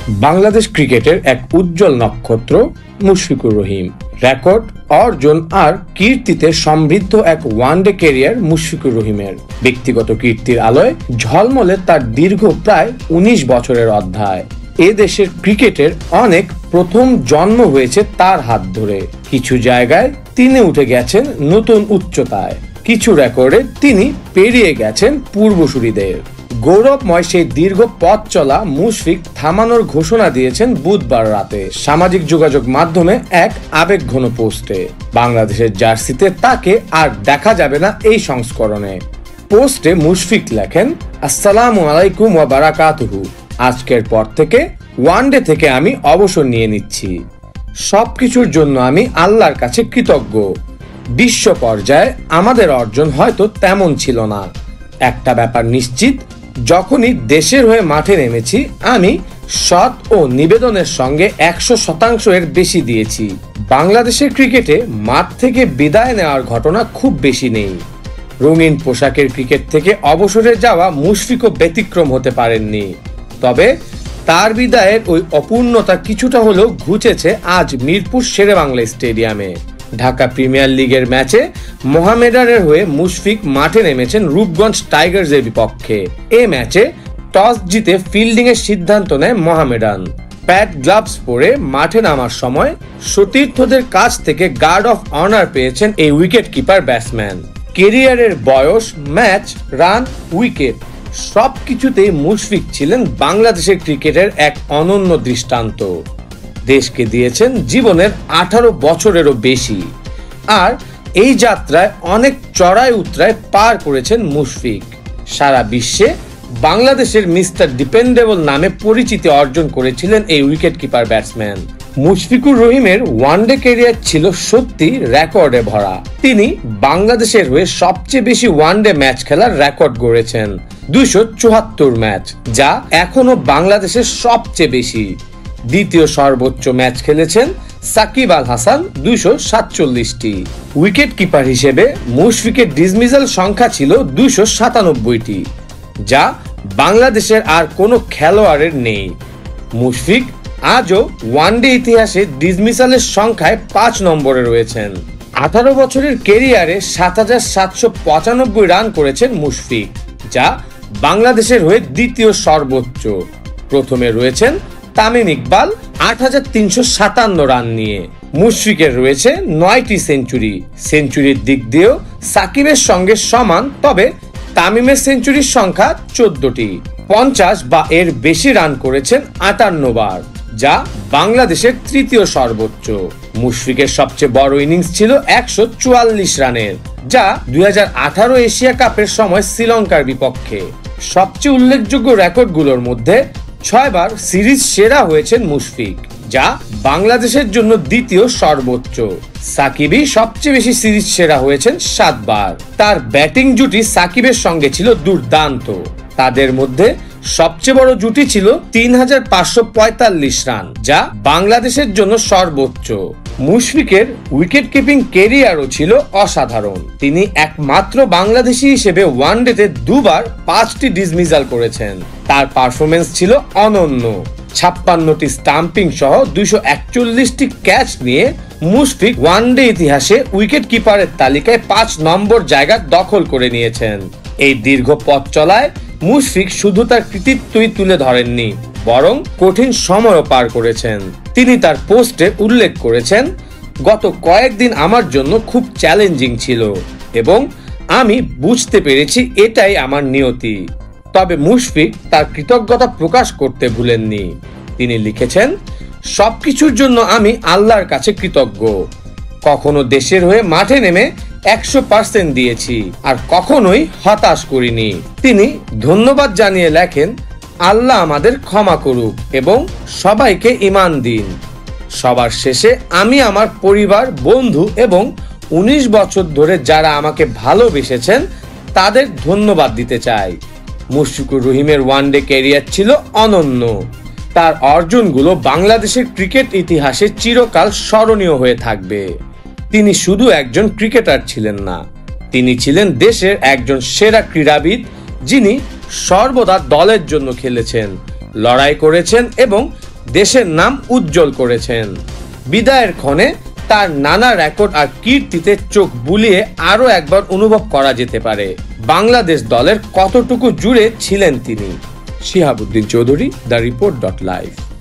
বাংলাদেশ ক্রিকেটের এক উজ্জ্বল নক্ষত্র মুশফিকুর রহিম। রেকর্ড, অর্জন আর কীর্তিতে সমৃদ্ধ এক ওয়ানডে ক্যারিয়ার মুশফিকুর রহিমের। ব্যক্তিগত কীর্তির আলোয় ঝলমলে তার দীর্ঘ প্রায় ১৯ বছরের অধ্যায়। এ দেশের ক্রিকেটের অনেক প্রথম জন্ম হয়েছে তার হাত ধরে। কিছু জায়গায় তিনি উঠে গেছেন নতুন উচ্চতায়, কিছু রেকর্ডে তিনি পেরিয়ে গেছেন পূর্বসূরীদের। গৌরবময় সেই দীর্ঘ পথ চলা মুশফিক থামানোর ঘোষণা দিয়েছেন বুধবার রাতে সামাজিক যোগাযোগ মাধ্যমে এক আবেগঘন পোস্টে। বাংলাদেশের জার্সিতে তাকে আর দেখা যাবে না এই সংস্করণে। পোস্টে মুশফিক লেখেন, আসসালামু আলাইকুম ওয়া বারাকাতুহু। আজকের পর থেকে ওয়ানডে থেকে আমি অবসর নিয়ে নিচ্ছি। সবকিছুর জন্য আমি আল্লাহর কাছে কৃতজ্ঞ। বিশ্ব পর্যায়ে আমাদের অর্জন হয়তো তেমন ছিল না। একটা ব্যাপার নিশ্চিত, যখনই দেশের হয়ে মাঠে নেমেছি আমি সৎ ও নিবেদনের সঙ্গে ১০০% এর বেশি দিয়েছি। বাংলাদেশের ক্রিকেটে মাঠ থেকে বিদায় নেওয়ার ঘটনা খুব বেশি নেই। রঙিন পোশাকের ক্রিকেট থেকে অবসরে যাওয়া মুশফিকও ব্যতিক্রম হতে পারেননি। তবে তার বিদায়ের ওই অপূর্ণতা কিছুটা হলেও ঘুচেছে আজ মিরপুর শেরেবাংলা স্টেডিয়ামে। ঢাকা প্রিমিয়ার লিগের ম্যাচে মোহামেডানের হয়ে মুশফিক মাঠে নেমেছেন রূপগঞ্জ টাইগার্সের বিপক্ষে। এ ম্যাচে টস জিতে ফিল্ডিং এর সিদ্ধান্ত নেয় মোহামেডান। প্যাড গ্লাভস পরে মাঠে নামার সময় সতীর্থদের কাছ থেকে গার্ড অফ অনার পেয়েছেন এই উইকেট কিপার ব্যাটসম্যান। কেরিয়ারের বয়স, ম্যাচ, রান, উইকেট সবকিছুতেই মুশফিক ছিলেন বাংলাদেশের ক্রিকেটের এক অনন্য দৃষ্টান্ত। দেশকে দিয়েছেন জীবনের 18 বছরেরও বেশি। আর এই যাত্রায় অনেক চড়াই উতরাই পার করেছেন মুশফিক। সারা বিশ্বে বাংলাদেশের মিস্টার ডিপেন্ডেবল নামে পরিচিতি অর্জন করেছিলেন এই উইকেট কিপার ব্যাটসম্যান। মুশফিকুর রহিমের ওয়ানডে ক্যারিয়ার ছিল সত্যি রেকর্ডে ভরা। তিনি বাংলাদেশের হয়ে সবচেয়ে বেশি ওয়ানডে ম্যাচ খেলার রেকর্ড গড়েছেন, 274 ম্যাচ, যা এখনো বাংলাদেশের সবচেয়ে বেশি। দ্বিতীয় সর্বোচ্চ ম্যাচ খেলেছেন সাকিব আল হাসান, 247টি। উইকেট কিপার হিসেবে মুশফিকের ডিসমিসাল সংখ্যা ছিল 297টি, যা বাংলাদেশের আর কোনো খেলোয়াড়ের নেই। মুশফিক আজও ওয়ানডে ইতিহাসে ডিসমিসালের সংখ্যায় 5 নম্বরে রয়েছেন। 18 বছরের ক্যারিয়ারে 7795 রান করেছেন মুশফিক, যা বাংলাদেশের হয়ে দ্বিতীয় সর্বোচ্চ। প্রথমে রয়েছেন তামিম ইকবাল 8357 রান নিয়ে। মুশফিকের রয়েছে 9টি সেঞ্চুরি। সেঞ্চুরির দিক দিয়েও সাকিবের সঙ্গে সমান, তবে তামিমের সেঞ্চুরির সংখ্যা 14টি। 50 বা এর বেশি রান করেছেন 58 বার, যা বাংলাদেশের তৃতীয় সর্বোচ্চ। মুশফিকের সবচেয়ে বড় ইনিংস ছিল 144 রানের, যা 2018 এশিয়া কাপের সময় শ্রীলঙ্কার বিপক্ষে। সবচেয়ে উল্লেখযোগ্য রেকর্ডগুলোর মধ্যে 6 বার সিরিজ সেরা হয়েছেন মুশফিক, যা বাংলাদেশের জন্য দ্বিতীয় সর্বোচ্চ। সাকিবই সবচেয়ে বেশি সিরিজ সেরা হয়েছেন 7 বার। তার ব্যাটিং জুটি সাকিবের সঙ্গে ছিল দুর্দান্ত। তাদের মধ্যে সবচেয়ে বড় জুটি ছিল 3545 রান, যা বাংলাদেশের জন্য সর্বোচ্চ। মুশফিকের উইকেট কিপিং ক্যারিয়ারও ছিল অসাধারণ। তিনি একমাত্র বাংলাদেশী হিসেবে ওয়ানডেতে 2 বার 5টি ডিসমিসাল করেছেন। তার পারফরমেন্স ছিল অনন্য। 56টি স্টাম্পিং সহ 241টি ক্যাচ নিয়ে মুশফিক ওয়ানডে ইতিহাসে উইকেট কিপারের তালিকায় 5 নম্বর জায়গা দখল করে নিয়েছেন। এই দীর্ঘ পথ চলায় মুশফিক শুধু তার কৃতিত্বই তুলে ধরেননি, বরং কঠিন সময়ও পার করেছেন। তিনি তার পোস্টে উল্লেখ করেছেন, গত কয়েকদিন আমার জন্য খুব চ্যালেঞ্জিং ছিল এবং আমি বুঝতে পেরেছি এটাই আমার নিয়তি। তবে মুশফিক তার কৃতজ্ঞতা প্রকাশ করতে ভুলেননি। তিনি লিখেছেন, সবকিছুর জন্য আমি আল্লাহর কাছে কৃতজ্ঞ। কখনো দেশের হয়ে মাঠে নেমে 100% দিয়েছি, আর কখনোই হতাশ করিনি। তিনি ধন্যবাদ জানিয়ে লেখেন, আল্লাহ আমাদের ক্ষমা করুক এবং সবাইকে ঈমান দিন। সবার শেষে আমি আমার পরিবার, বন্ধু এবং 19 বছর ধরে যারা আমাকে ভালোবেসেছেন তাদের ধন্যবাদ দিতে চাই। মুশফিকুর রহিমের ওয়ানডে ক্যারিয়ার ছিল অনন্য। তার অর্জনগুলো বাংলাদেশের ক্রিকেট ইতিহাসে চিরকাল স্মরণীয় হয়ে থাকবে। তিনি শুধু একজন ক্রিকেটার ছিলেন না, তিনি ছিলেন দেশের একজন সেরা ক্রীড়াবিদ, যিনি সর্বদা দলের জন্য খেলেছেন, লড়াই করেছেন এবং দেশের নাম উজ্জ্বল করেছেন। বিদায়ের ক্ষণে তার নানা রেকর্ড আর কীর্তিতে চোখ বুলিয়ে আরো একবার অনুভব করা যেতে পারে বাংলাদেশ দলের কতটুকু জুড়ে ছিলেন তিনি। শিহাবুদ্দিন চৌধুরী, দ্য রিপোর্ট.লাইভ।